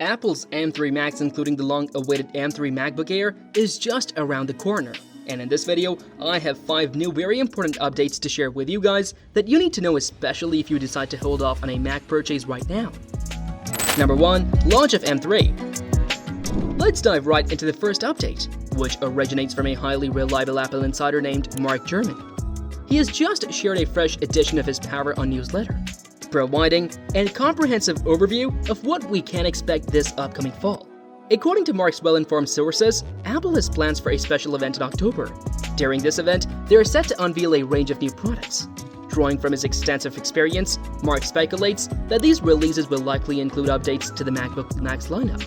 Apple's M3 Max, including the long-awaited M3 MacBook Air, is just around the corner. And in this video, I have 5 new very important updates to share with you guys that you need to know, especially if you decide to hold off on a Mac purchase right now. Number 1. Launch of M3. Let's dive right into the first update, which originates from a highly reliable Apple insider named Mark Gurman. He has just shared a fresh edition of his Power On newsletter, providing a comprehensive overview of what we can expect this upcoming fall. According to Mark's well-informed sources, Apple has plans for a special event in October. During this event, they are set to unveil a range of new products. Drawing from his extensive experience, Mark speculates that these releases will likely include updates to the MacBook Max lineup.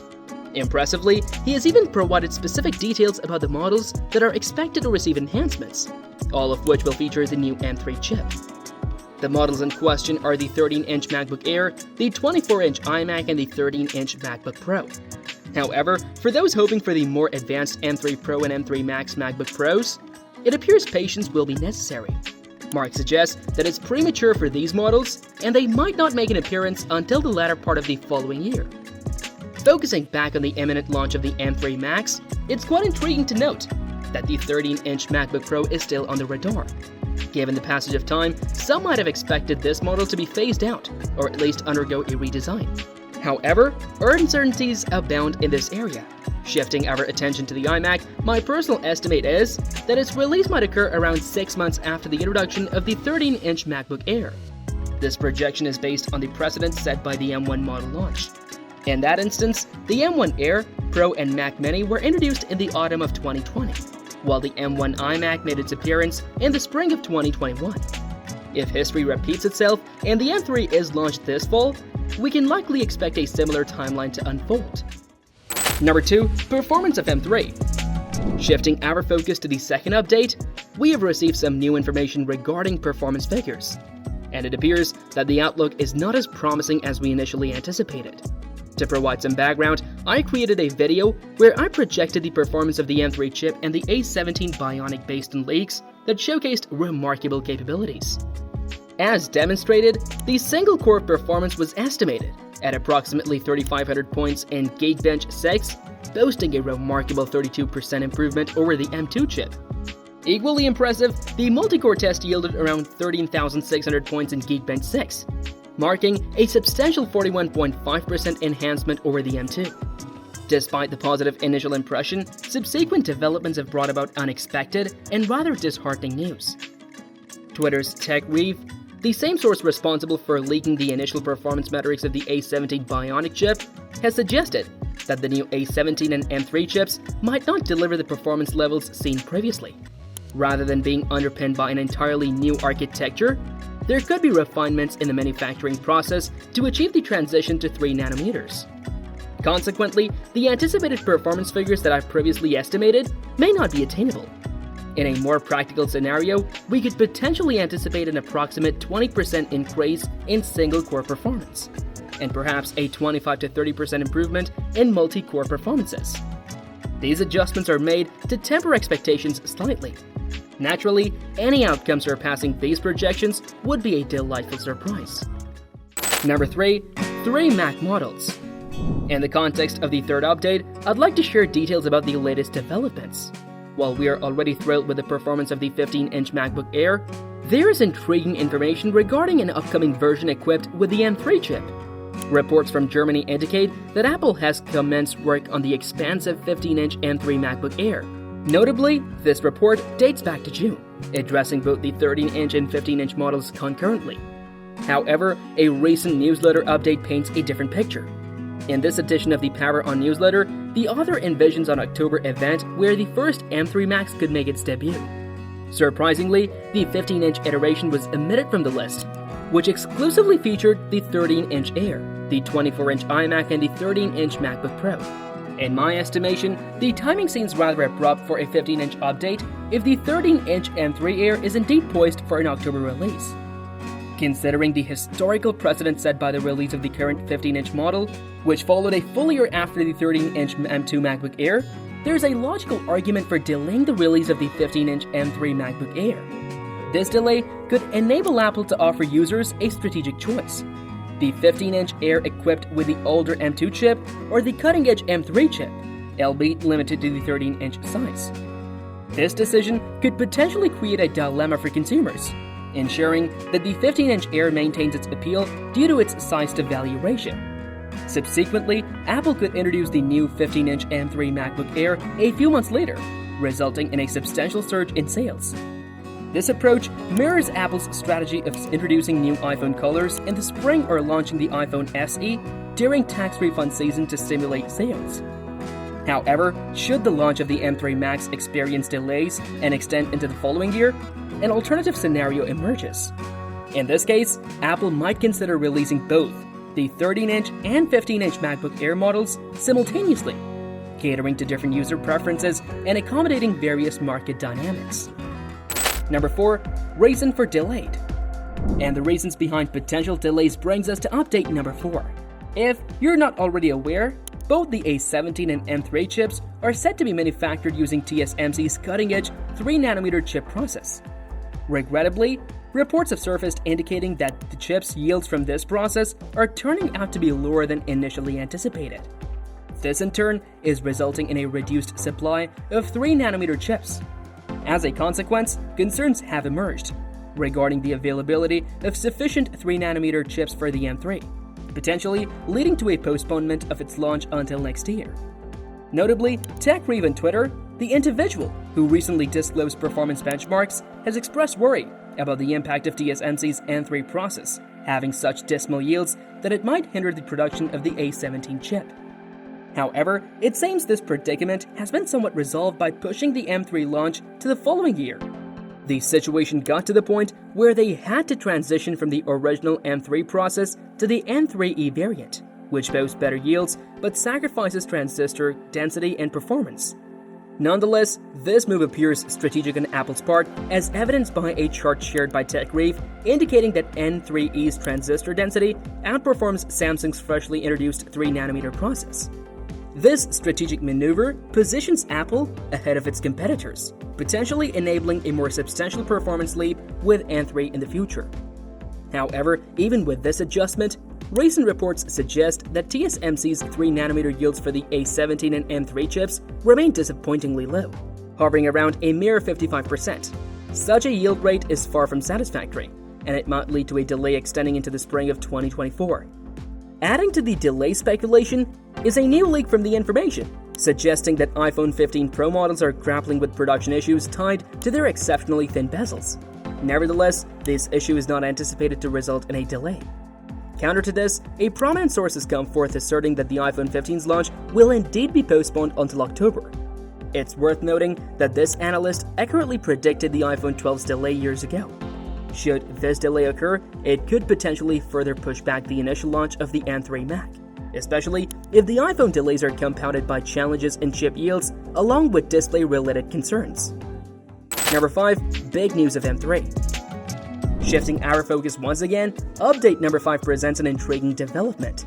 Impressively, he has even provided specific details about the models that are expected to receive enhancements, all of which will feature the new M3 chip. The models in question are the 13-inch MacBook Air, the 24-inch iMac, and the 13-inch MacBook Pro. However, for those hoping for the more advanced M3 Pro and M3 Max MacBook Pros, it appears patience will be necessary. Mark suggests that it's premature for these models, and they might not make an appearance until the latter part of the following year. Focusing back on the imminent launch of the M3 Max, it's quite intriguing to note that the 13-inch MacBook Pro is still on the radar. Given the passage of time, some might have expected this model to be phased out, or at least undergo a redesign. However, uncertainties abound in this area. Shifting our attention to the iMac, my personal estimate is that its release might occur around 6 months after the introduction of the 13-inch MacBook Air. This projection is based on the precedent set by the M1 model launch. In that instance, the M1 Air, Pro, and Mac Mini were introduced in the autumn of 2020, while the M1 iMac made its appearance in the spring of 2021. If history repeats itself and the M3 is launched this fall, we can likely expect a similar timeline to unfold. Number 2. Performance of M3. Shifting our focus to the second update, we have received some new information regarding performance figures, and it appears that the outlook is not as promising as we initially anticipated. To provide some background, I created a video where I projected the performance of the M3 chip and the A17 Bionic based on leaks that showcased remarkable capabilities. As demonstrated, the single-core performance was estimated at approximately 3,500 points in Geekbench 6, boasting a remarkable 32% improvement over the M2 chip. Equally impressive, the multi-core test yielded around 13,600 points in Geekbench 6, marking a substantial 41.5% enhancement over the M2. Despite the positive initial impression, subsequent developments have brought about unexpected and rather disheartening news. Twitter's TechReef, the same source responsible for leaking the initial performance metrics of the A17 Bionic chip, has suggested that the new A17 and M3 chips might not deliver the performance levels seen previously. Rather than being underpinned by an entirely new architecture, there could be refinements in the manufacturing process to achieve the transition to 3 nanometers. Consequently, the anticipated performance figures that I've previously estimated may not be attainable. In a more practical scenario, we could potentially anticipate an approximate 20% increase in single-core performance, and perhaps a 25 to 30% improvement in multi-core performances. These adjustments are made to temper expectations slightly. Naturally, any outcome surpassing these projections would be a delightful surprise. Number 3. 3 Mac models. In the context of the third update, I'd like to share details about the latest developments. While we are already thrilled with the performance of the 15-inch MacBook Air, there is intriguing information regarding an upcoming version equipped with the M3 chip. Reports from Germany indicate that Apple has commenced work on the expansive 15-inch M3 MacBook Air. Notably, this report dates back to June, addressing both the 13-inch and 15-inch models concurrently. However, a recent newsletter update paints a different picture. In this edition of the Power On newsletter, the author envisions an October event where the first M3 Max could make its debut. Surprisingly, the 15-inch iteration was omitted from the list, which exclusively featured the 13-inch Air, the 24-inch iMac, and the 13-inch MacBook Pro. In my estimation, the timing seems rather abrupt for a 15-inch update if the 13-inch M3 Air is indeed poised for an October release. Considering the historical precedent set by the release of the current 15-inch model, which followed a full year after the 13-inch M2 MacBook Air, there is a logical argument for delaying the release of the 15-inch M3 MacBook Air. This delay could enable Apple to offer users a strategic choice. the 15-inch Air equipped with the older M2 chip or the cutting-edge M3 chip, albeit limited to the 13-inch size. This decision could potentially create a dilemma for consumers, ensuring that the 15-inch Air maintains its appeal due to its size-to-value ratio. Subsequently, Apple could introduce the new 15-inch M3 MacBook Air a few months later, resulting in a substantial surge in sales. This approach mirrors Apple's strategy of introducing new iPhone colors in the spring or launching the iPhone SE during tax refund season to stimulate sales. However, should the launch of the M3 Max experience delays and extend into the following year, an alternative scenario emerges. In this case, Apple might consider releasing both the 13-inch and 15-inch MacBook Air models simultaneously, catering to different user preferences and accommodating various market dynamics. Number 4. Reason for delayed. And the reasons behind potential delays brings us to update number 4. If you're not already aware, both the A17 and M3 chips are set to be manufactured using TSMC's cutting-edge 3nm chip process. Regrettably, reports have surfaced indicating that the chip's yields from this process are turning out to be lower than initially anticipated. This in turn is resulting in a reduced supply of 3nm chips. As a consequence, concerns have emerged regarding the availability of sufficient 3nm chips for the M3, potentially leading to a postponement of its launch until next year. Notably, TechRev on Twitter, the individual who recently disclosed performance benchmarks, has expressed worry about the impact of TSMC's M3 process having such dismal yields that it might hinder the production of the A17 chip. However, it seems this predicament has been somewhat resolved by pushing the M3 launch to the following year. The situation got to the point where they had to transition from the original M3 process to the M3E variant, which boasts better yields but sacrifices transistor density and performance. Nonetheless, this move appears strategic on Apple's part, as evidenced by a chart shared by TechRev indicating that M3E's transistor density outperforms Samsung's freshly introduced 3nm process. This strategic maneuver positions Apple ahead of its competitors, potentially enabling a more substantial performance leap with M3 in the future. However, even with this adjustment, recent reports suggest that TSMC's 3nm yields for the A17 and M3 chips remain disappointingly low, hovering around a mere 55%. Such a yield rate is far from satisfactory, and it might lead to a delay extending into the spring of 2024. Adding to the delay speculation is a new leak from The Information, suggesting that iPhone 15 Pro models are grappling with production issues tied to their exceptionally thin bezels. Nevertheless, this issue is not anticipated to result in a delay. Counter to this, a prominent source has come forth asserting that the iPhone 15's launch will indeed be postponed until October. It's worth noting that this analyst accurately predicted the iPhone 12's delay years ago. Should this delay occur, it could potentially further push back the initial launch of the M3 Mac, especially if the iPhone delays are compounded by challenges in chip yields along with display-related concerns. Number 5. Big news of M3. Shifting our focus once again, update number 5 presents an intriguing development.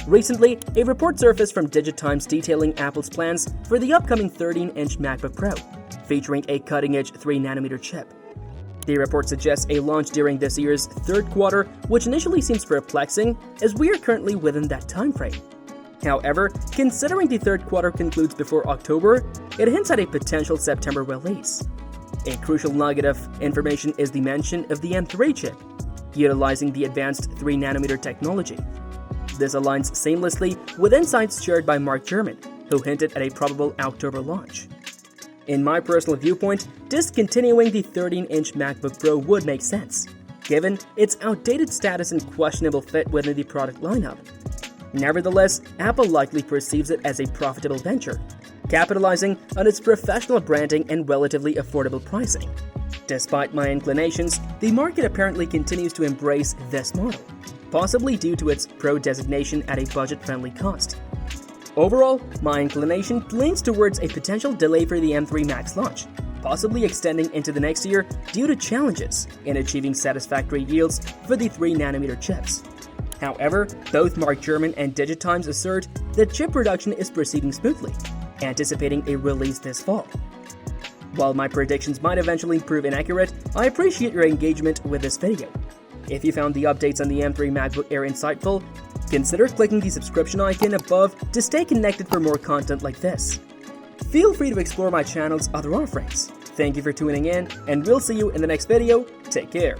Recently, a report surfaced from DigiTimes detailing Apple's plans for the upcoming 13-inch MacBook Pro, featuring a cutting-edge 3nm chip. The report suggests a launch during this year's third quarter, which initially seems perplexing, as we are currently within that timeframe. However, considering the third quarter concludes before October, it hints at a potential September release. A crucial nugget of information is the mention of the M3 chip, utilizing the advanced 3nm technology. This aligns seamlessly with insights shared by Mark Gurman, who hinted at a probable October launch. In my personal viewpoint, discontinuing the 13-inch MacBook Pro would make sense, given its outdated status and questionable fit within the product lineup. Nevertheless, Apple likely perceives it as a profitable venture, capitalizing on its professional branding and relatively affordable pricing. Despite my inclinations, the market apparently continues to embrace this model, possibly due to its Pro designation at a budget-friendly cost. Overall, my inclination leans towards a potential delay for the M3 Max launch, possibly extending into the next year due to challenges in achieving satisfactory yields for the 3nm chips. However, both Mark Gurman and DigiTimes assert that chip production is proceeding smoothly, anticipating a release this fall. While my predictions might eventually prove inaccurate, I appreciate your engagement with this video. If you found the updates on the M3 MacBook Air insightful, consider clicking the subscription icon above to stay connected for more content like this. Feel free to explore my channel's other offerings. Thank you for tuning in, and we'll see you in the next video. Take care.